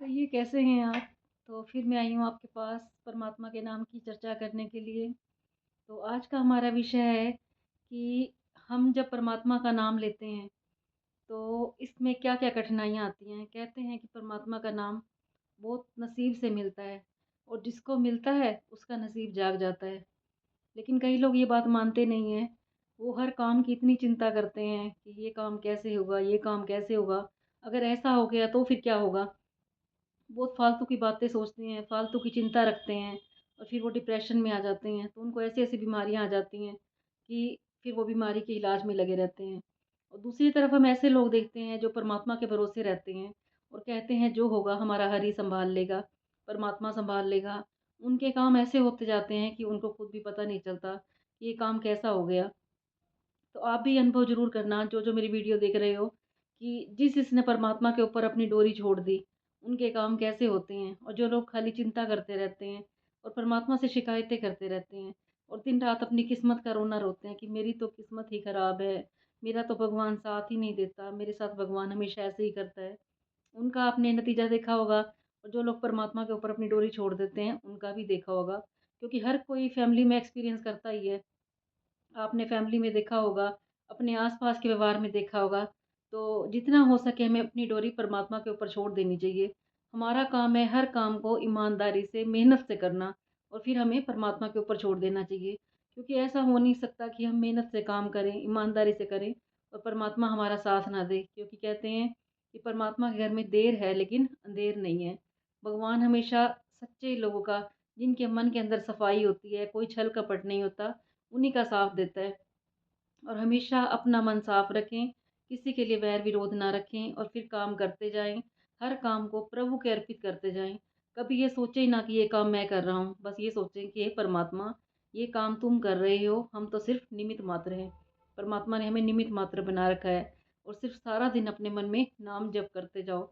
कहिए कैसे हैं आप? तो फिर मैं आई हूँ आपके पास परमात्मा के नाम की चर्चा करने के लिए। तो आज का हमारा विषय है कि हम जब परमात्मा का नाम लेते हैं, तो इसमें क्या-क्या कठिनाइयाँ आती हैं। कहते हैं कि परमात्मा का नाम बहुत नसीब से मिलता है और जिसको मिलता है, उसका नसीब जाग जाता है। लेकिन कई लोग ये बात मानते नहीं हैं। वो हर काम की इतनी चिंता करते हैं कि ये काम कैसे होगा, ये काम कैसे होगा? अगर ऐसा हो गया तो फिर क्या होगा? बहुत फालतू की बातें सोचते हैं, फालतू की चिंता रखते हैं और फिर वो डिप्रेशन में आ जाते हैं। तो उनको ऐसी-ऐसी बीमारियाँ आ जाती हैं कि फिर वो बीमारी के इलाज में लगे रहते हैं। और दूसरी तरफ हम ऐसे लोग देखते हैं जो परमात्मा के भरोसे रहते हैं और कहते हैं जो होगा हमारा हरि सँभाल लेगा, परमात्मा सँभाल लेगा। उनके काम ऐसे होते जाते हैं कि उनको खुद भी पता नहीं चलता कि ये काम कैसा हो गया। तो आप भी अनुभव ज़रूर करना जो मेरी वीडियो देख रहे हो कि जिसने परमात्मा के ऊपर अपनी डोरी छोड़ दी, उनके काम कैसे होते हैं। और जो लोग खाली चिंता करते रहते हैं और परमात्मा से शिकायतें करते रहते हैं और दिन-रात अपनी किस्मत का रोना रोते हैं कि मेरी तो किस्मत ही ख़राब है, मेरा तो भगवान साथ ही नहीं देता, मेरे साथ भगवान हमेशा ऐसे ही करता है। उनका आपने नतीजा देखा होगा और जो लोग परमात्मा के ऊपर अपनी डोरी छोड़ देते हैं, उनका भी देखा होगा। क्योंकि हर कोई फैमिली में एक्सपीरियंस करता ही है। आपने फैमिली में देखा होगा, अपने आस-पास के व्यवहार में देखा होगा, तो जितना हो सके हमें अपनी डोरी परमात्मा के ऊपर छोड़ देनी चाहिए। हमारा काम है हर काम को ईमानदारी से, मेहनत से करना और फिर हमें परमात्मा के ऊपर छोड़ देना चाहिए। क्योंकि ऐसा हो नहीं सकता कि हम मेहनत से काम करें, ईमानदारी से करें और परमात्मा हमारा साथ ना दे। क्योंकि कहते हैं कि परमात्मा के घर में देर है लेकिन अंधेर नहीं है। भगवान हमेशा सच्चे लोगों का, जिनके मन के अंदर सफाई होती है, कोई छल कपट नहीं होता, उन्हीं का साथ देता है। और हमेशा अपना मन साफ रखें, किसी के लिए वैर विरोध ना रखें और फिर काम करते जाएँ। हर काम को प्रभु के अर्पित करते जाएँ। कभी ये सोचें ना कि ये काम मैं कर रहा हूँ, बस ये सोचें कि हे परमात्मा, ये काम तुम कर रहे हो, हम तो सिर्फ़ निमित्त मात्र हैं। परमात्मा ने हमें निमित्त मात्र बना रखा है और सिर्फ़ सारा दिन अपने मन में नाम जप करते जाओ।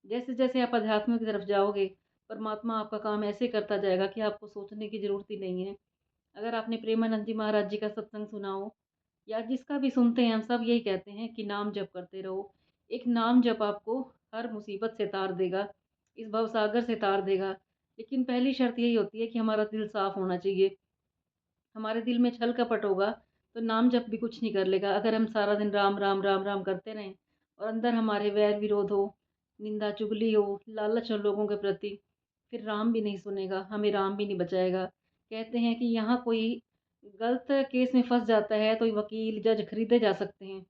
जैसे-जैसे आप अध्यात्म की तरफ जाओगे, परमात्मा आपका काम ऐसे करता जाएगा कि आपको सोचने की ज़रूरत ही नहीं है। अगर आपने प्रेमानंद जी महाराज जी का सत्संग सुना हो या जिसका भी सुनते हैं, हम सब यही कहते हैं कि नाम जप करते रहो। एक नाम जप आपको हर मुसीबत से तार देगा, इस भवसागर से तार देगा। लेकिन पहली शर्त यही होती है कि हमारा दिल साफ होना चाहिए। हमारे दिल में छल कपट होगा तो नाम जप भी कुछ नहीं कर लेगा। अगर हम सारा दिन राम राम राम राम करते रहें और अंदर हमारे वैर विरोध हो, निंदा चुगली हो, लालच हो लोगों के प्रति, फिर राम भी नहीं सुनेगा, हमें राम भी नहीं बचाएगा। कहते हैं कि यहाँ कोई गलत केस में फंस जाता है तो वकील जज खरीदे जा सकते हैं,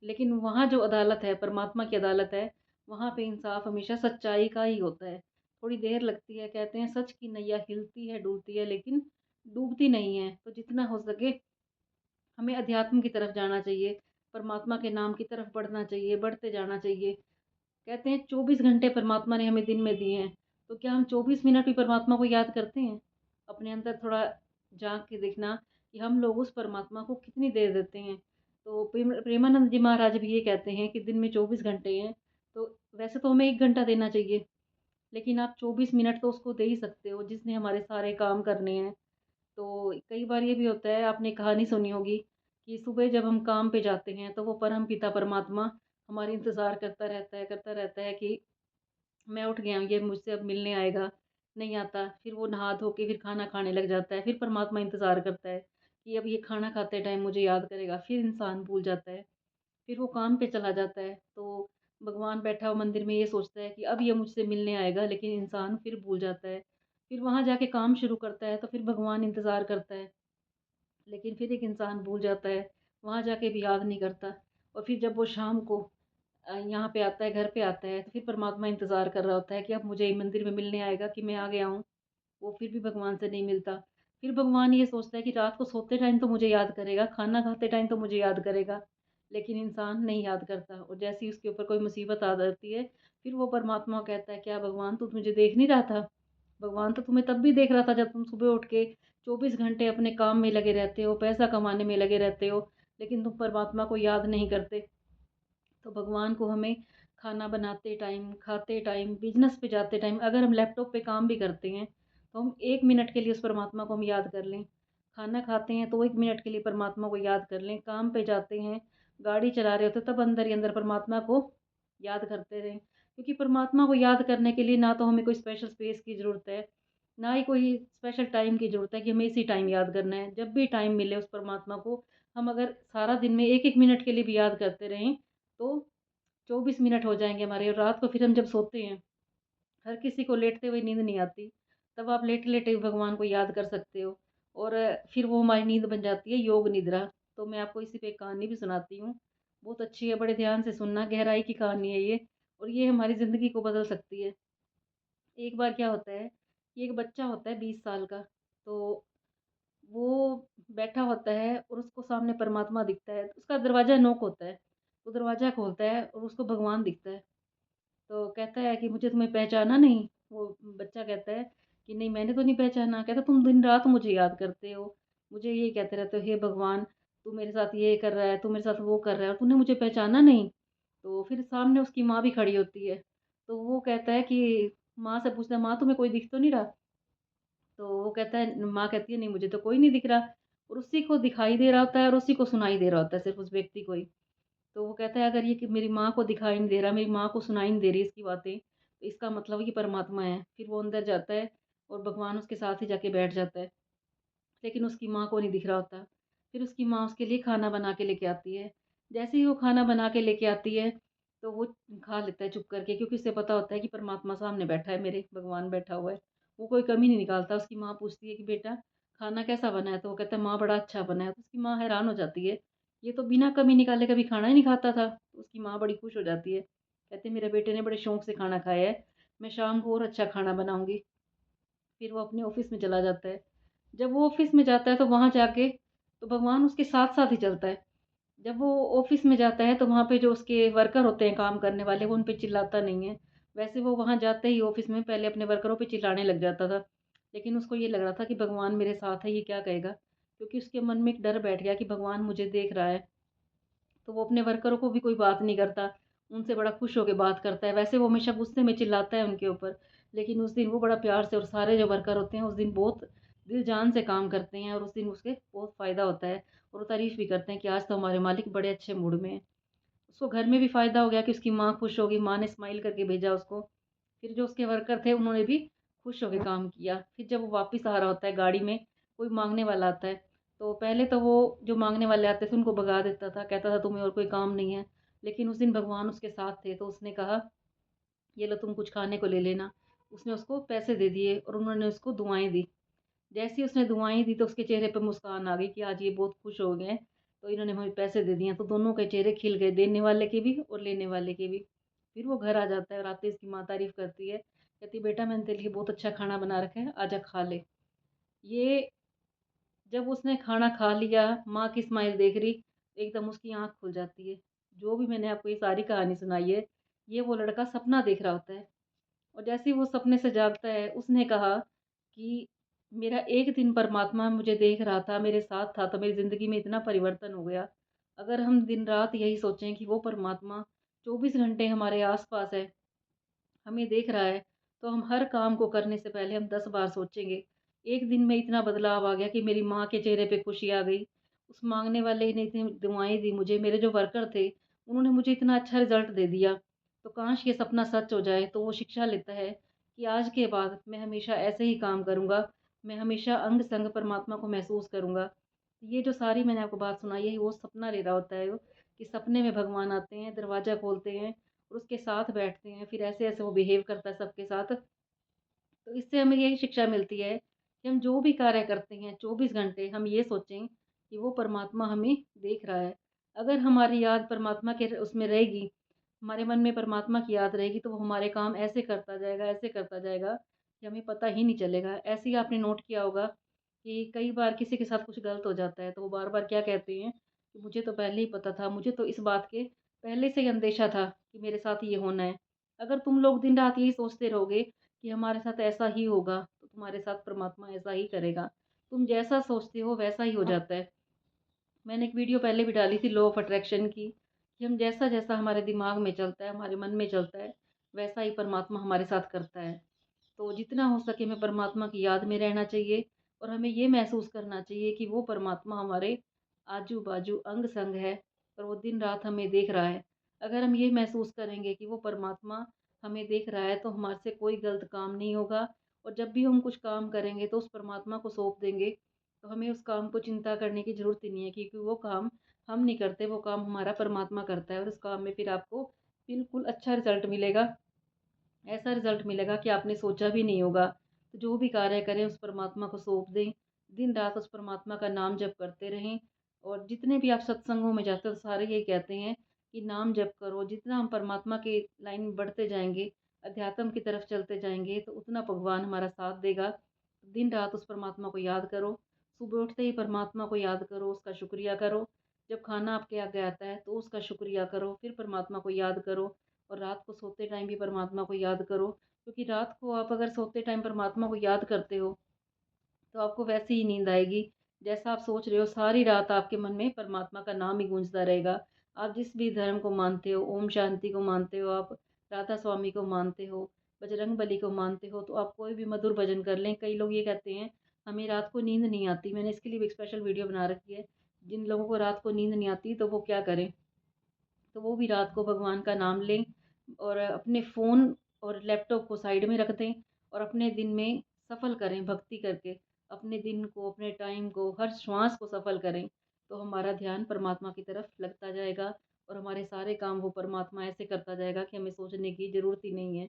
लेकिन वहाँ जो अदालत है, परमात्मा की अदालत है, वहाँ पे इंसाफ हमेशा सच्चाई का ही होता है। थोड़ी देर लगती है, कहते हैं सच की नैया हिलती है, डुलती है, लेकिन डूबती नहीं है। तो जितना हो सके हमें अध्यात्म की तरफ जाना चाहिए, परमात्मा के नाम की तरफ बढ़ना चाहिए, बढ़ते जाना चाहिए। कहते हैं 24 घंटे परमात्मा ने हमें दिन में दिए हैं, तो क्या हम 24 मिनट भी परमात्मा को याद करते हैं? अपने अंदर थोड़ा झाँक के देखना कि हम लोग उस परमात्मा को कितनी देर देते हैं। तो प्रेमानंद जी महाराज भी ये कहते हैं कि दिन में 24 घंटे हैं, तो वैसे तो हमें 1 घंटा देना चाहिए, लेकिन आप 24 मिनट तो उसको दे ही सकते हो, जिसने हमारे सारे काम करने हैं। तो कई बार ये भी होता है, आपने कहानी सुनी होगी कि सुबह जब हम काम पे जाते हैं, तो वो परमपिता परमात्मा हमारा इंतज़ार करता रहता है कि मैं उठ गया हूँ, ये मुझसे अब मिलने आएगा, नहीं आता। फिर वो नहा धो के फिर खाना खाने लग जाता है, फिर परमात्मा इंतज़ार करता है कि अब ये खाना खाते टाइम मुझे याद करेगा, फिर इंसान भूल जाता है। फिर वो काम पे चला जाता है, तो भगवान बैठा हुआ मंदिर में ये सोचता है कि अब ये मुझसे मिलने आएगा, लेकिन इंसान फिर भूल जाता है। फिर वहाँ जाके काम शुरू करता है, तो फिर भगवान इंतज़ार करता है, लेकिन फिर एक इंसान भूल जाता है, वहाँ जाके भी याद नहीं करता। और फिर जब वो शाम को यहाँ पे आता है, घर पे आता है, तो फिर परमात्मा इंतज़ार कर रहा होता है कि अब मुझे मंदिर में मिलने आएगा कि मैं आ गया हूँ। वो फिर भी भगवान से नहीं मिलता। फिर भगवान ये सोचता है कि रात को सोते टाइम तो मुझे याद करेगा, खाना खाते टाइम तो मुझे याद करेगा, लेकिन इंसान नहीं याद करता और जैसे ही उसके ऊपर कोई मुसीबत आ जाती है, फिर वो परमात्मा को कहता है, क्या भगवान तू मुझे देख नहीं रहा था? भगवान तो तुम्हें तब भी देख रहा था जब तुम सुबह उठ के 24 घंटे अपने काम में लगे रहते हो, पैसा कमाने में लगे रहते हो, लेकिन तुम परमात्मा को याद नहीं करते। तो भगवान को हमें खाना बनाते टाइम, खाते टाइम, बिज़नेस पे जाते टाइम, अगर हम लैपटॉप पे काम भी करते हैं, तो हम 1 मिनट के लिए उस परमात्मा को हम याद कर लें। खाना खाते हैं तो 1 मिनट के लिए परमात्मा को याद कर लें। काम पे जाते हैं, गाड़ी चला रहे होते हैं, तब अंदर ही अंदर परमात्मा को याद करते रहें। क्योंकि परमात्मा को याद करने के लिए ना तो हमें कोई स्पेशल स्पेस की ज़रूरत है, ना ही कोई स्पेशल टाइम की ज़रूरत है कि हमें इसी टाइम याद करना है। जब भी टाइम मिले उस परमात्मा को, हम अगर सारा दिन में 1-1 मिनट के लिए भी याद करते रहें, तो 24 मिनट हो जाएँगे हमारे, और रात को फिर हम जब सोते हैं, हर किसी को लेटते हुए नींद नहीं आती, तब आप लेटे-लेटे भगवान को याद कर सकते हो, और फिर वो हमारी नींद बन जाती है योग निद्रा। तो मैं आपको इसी पे एक कहानी भी सुनाती हूँ, बहुत अच्छी है, बड़े ध्यान से सुनना, गहराई की कहानी है ये, और ये हमारी ज़िंदगी को बदल सकती है। एक बार क्या होता है कि एक बच्चा होता है 20 साल का, तो वो बैठा होता है और उसको सामने परमात्मा दिखता है। उसका दरवाज़ा नॉक होता है, वो दरवाज़ा खोलता है और उसको भगवान दिखता है। तो कहता है कि मुझे तुम्हें पहचाना नहीं? वो बच्चा कहता है कि नहीं, मैंने तो नहीं पहचाना। कहता, तुम दिन-रात मुझे याद करते हो, मुझे ये कहते रहते हो, हे भगवान तू मेरे साथ ये कर रहा है, तू मेरे साथ वो कर रहा है, और तूने मुझे पहचाना नहीं? तो फिर सामने उसकी माँ भी खड़ी होती है। तो वो कहता है कि माँ से पूछता है, माँ तुम्हें कोई दिख तो नहीं रहा? तो वो कहता है, माँ कहती है, नहीं मुझे तो कोई नहीं दिख रहा, और उसी को दिखाई दे रहा होता है और उसी को सुनाई दे रहा होता है, सिर्फ़ उस व्यक्ति को ही। तो वो कहता है, अगर ये कि मेरी माँ को दिखाई नहीं दे रहा, मेरी माँ को सुनाई नहीं दे रही इसकी बातें, तो इसका मतलब है कि परमात्मा है। फिर वो अंदर जाता है और भगवान उसके साथ ही जाके बैठ जाता है, लेकिन उसकी माँ को नहीं दिख रहा होता। फिर उसकी माँ उसके लिए खाना बना के लेके आती है। जैसे ही वो खाना बना के लेके आती है, तो वो खा लेता है चुप करके, क्योंकि उसे पता होता है कि परमात्मा सामने बैठा है, मेरे भगवान बैठा हुआ है। वो कोई कमी नहीं निकालता। उसकी माँ पूछती है कि बेटा खाना कैसा बना है? तो वो कहता है, माँ बड़ा अच्छा बना है। तो उसकी माँ हैरान हो जाती है, ये तो बिना कमी निकाले कभी खाना ही नहीं खाता था। तो उसकी माँ बड़ी खुश हो जाती है, कहती है मेरे बेटे ने बड़े शौक से खाना खाया है, मैं शाम को और अच्छा खाना बनाऊँगी। फिर वो अपने ऑफ़िस में चला जाता है। जब वो ऑफ़िस में जाता है तो वहाँ जाके तो भगवान उसके साथ-साथ ही चलता है। जब वो ऑफ़िस में जाता है तो वहाँ पे जो उसके वर्कर होते हैं काम करने वाले, वो उन पे चिल्लाता नहीं है। वैसे वो वहाँ जाते ही ऑफ़िस में पहले अपने वर्करों पे चिल्लाने लग जाता था। लेकिन उसको ये लग रहा था कि भगवान मेरे साथ है, ये क्या कहेगा? क्योंकि उसके मन में एक डर बैठ गया कि भगवान मुझे देख रहा है। तो वो अपने वर्करों को भी कोई बात नहीं करता, उनसे बड़ा खुश होके बात करता है। वैसे वो हमेशा गुस्से में चिल्लाता है उनके ऊपर, लेकिन उस दिन वो बड़ा प्यार से, और सारे जो वर्कर होते हैं उस दिन बहुत दिल-जान से काम करते हैं, और उस दिन उसके बहुत फ़ायदा होता है, और वो तारीफ़ भी करते हैं कि आज तो हमारे मालिक बड़े अच्छे मूड में हैं। उसको घर में भी फ़ायदा हो गया कि उसकी माँ खुश होगी, माँ ने स्माइल करके भेजा उसको। फिर जो उसके वर्कर थे उन्होंने भी खुश होके काम किया। फिर जब वो वापस आ रहा होता है गाड़ी में, कोई माँगने वाला आता है, तो पहले तो वो जो माँगने वाले आते थे उनको भगा देता था, कहता था तुम्हें और कोई काम नहीं है। लेकिन उस दिन भगवान उसके साथ थे, तो उसने कहा, ये लो तुम कुछ खाने को ले लेना। उसने उसको पैसे दे दिए और उन्होंने उसको दुआएँ दी। जैसे ही उसने दुआएँ दी तो उसके चेहरे पे मुस्कान आ गई कि आज ये बहुत खुश हो गए हैं, तो इन्होंने हमें पैसे दे दिए हैं। तो दोनों के चेहरे खिल गए, देने वाले के भी और लेने वाले के भी। फिर वो घर आ जाता है और आते ही उसकी माँ तारीफ़ करती है, कहती है, बेटा मैंने तेरे लिए बहुत अच्छा खाना बना रखा है, आजा खा ले। ये जब उसने खाना खा लिया, माँ की स्माइल देख रही, एकदम उसकी आँख खुल जाती है। जो भी मैंने आपको ये सारी कहानी सुनाई है, ये वो लड़का सपना देख रहा होता है। और जैसे ही वो सपने से जागता है, उसने कहा कि मेरा एक दिन परमात्मा मुझे देख रहा था, मेरे साथ था, तो मेरी ज़िंदगी में इतना परिवर्तन हो गया। अगर हम दिन-रात यही सोचें कि वो परमात्मा 24 घंटे हमारे आस-पास है, हमें देख रहा है, तो हम हर काम को करने से पहले हम 10 बार सोचेंगे। एक दिन में इतना बदलाव आ गया कि मेरी माँ के चेहरे पे खुशी आ गई। उस माँगने वाले ने इतनी दुआएँ दी मुझे, मेरे जो वर्कर थे, उन्होंने मुझे इतना अच्छा रिज़ल्ट दे दिया। तो काश ये सपना सच हो जाए। तो वो शिक्षा लेता है कि आज के बाद मैं हमेशा ऐसे ही काम करूँगा। मैं हमेशा अंग-संग परमात्मा को महसूस करूँगा। ये जो सारी मैंने आपको बात सुनाई है, वो सपना ले रहा होता है वो, कि सपने में भगवान आते हैं, दरवाज़ा खोलते हैं और उसके साथ बैठते हैं, फिर ऐसे-ऐसे वो बिहेव करता है सबके साथ। तो इससे हमें यही शिक्षा मिलती है कि हम जो भी कार्य करते हैं 24 घंटे हम ये सोचें कि वो परमात्मा हमें देख रहा है। अगर हमारी याद परमात्मा के उसमें रहेगी, हमारे मन में परमात्मा की याद रहेगी, तो वो हमारे काम ऐसे करता जाएगा कि हमें पता ही नहीं चलेगा। ऐसे ही आपने नोट किया होगा कि कई बार किसी के साथ कुछ गलत हो जाता है, तो वो बार-बार क्या कहते हैं कि मुझे तो पहले ही पता था, मुझे तो इस बात के पहले से ही अंदेशा था कि मेरे साथ ये होना है। अगर तुम लोग दिन-रात यही सोचते रहोगे कि हमारे साथ ऐसा ही होगा, तो तुम्हारे साथ परमात्मा ऐसा ही करेगा। तुम जैसा सोचते हो वैसा ही हो जाता है। मैंने एक वीडियो पहले भी डाली थी लॉ ऑफ अट्रैक्शन की, कि हम जैसा-जैसा हमारे दिमाग में चलता है, हमारे मन में चलता है, वैसा ही परमात्मा हमारे साथ करता है। तो जितना हो सके हमें परमात्मा की याद में रहना चाहिए, और हमें ये महसूस करना चाहिए कि वो परमात्मा हमारे आजू-बाजू अंग-संग है और वो दिन-रात हमें देख रहा है। अगर हम ये महसूस करेंगे कि वो परमात्मा हमें देख रहा है, तो हमारे से कोई गलत काम नहीं होगा। और जब भी हम कुछ काम करेंगे तो उस परमात्मा को सौंप देंगे, तो हमें उस काम को चिंता करने की ज़रूरत ही नहीं है, क्योंकि वो काम हम नहीं करते, वो काम हमारा परमात्मा करता है। और उस काम में फिर आपको बिल्कुल अच्छा रिज़ल्ट मिलेगा। ऐसा रिज़ल्ट मिलेगा कि आपने सोचा भी नहीं होगा। तो जो भी कार्य करें उस परमात्मा को सौंप दें, दिन-रात उस परमात्मा का नाम जप करते रहें। और जितने भी आप सत्संगों में जाते हो, तो सारे ये कहते हैं कि नाम जप करो। जितना हम परमात्मा के लाइन में बढ़ते जाएँगे, अध्यात्म की तरफ चलते जाएँगे, तो उतना भगवान हमारा साथ देगा। दिन-रात उस परमात्मा को याद करो। सुबह उठते ही परमात्मा को याद करो, उसका शुक्रिया करो। जब खाना आपके आगे आता है, तो उसका शुक्रिया करो, फिर परमात्मा को याद करो। और रात को सोते टाइम भी परमात्मा को याद करो, क्योंकि रात को आप अगर सोते टाइम परमात्मा को याद करते हो, तो आपको वैसे ही नींद आएगी। जैसा आप सोच रहे हो, सारी रात आपके मन में परमात्मा का नाम ही गूंजता रहेगा। आप जिस भी धर्म को मानते हो, ओम शांति को मानते हो, आप राधा स्वामी को मानते हो, बजरंग बली को मानते हो, तो आप कोई भी मधुर भजन कर लें। कई लोग ये कहते हैं हमें रात को नींद नहीं आती, मैंने इसके लिए भी एक स्पेशल वीडियो बना रखी है। जिन लोगों को रात को नींद नहीं आती, तो वो क्या करें, तो वो भी रात को भगवान का नाम लें, और अपने फ़ोन और लैपटॉप को साइड में रख दें, और अपने दिन में सफल करें भक्ति करके। अपने दिन को, अपने टाइम को, हर श्वास को सफल करें, तो हमारा ध्यान परमात्मा की तरफ लगता जाएगा। और हमारे सारे काम वो परमात्मा ऐसे करता जाएगा कि हमें सोचने की ज़रूरत ही नहीं है।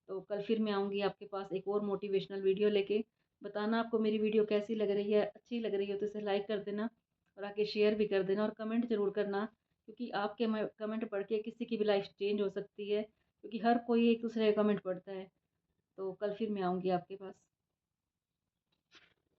तो कल फिर मैं आऊँगी आपके पास एक और मोटिवेशनल वीडियो लेके। बताना आपको मेरी वीडियो कैसी लग रही है, अच्छी लग रही हो तो इसे लाइक कर देना, और आगे शेयर भी कर देना, और कमेंट ज़रूर करना, क्योंकि आपके कमेंट पढ़ के किसी की भी लाइफ चेंज हो सकती है, क्योंकि हर कोई एक दूसरे का कमेंट पढ़ता है। तो कल फिर मैं आऊँगी आपके पास।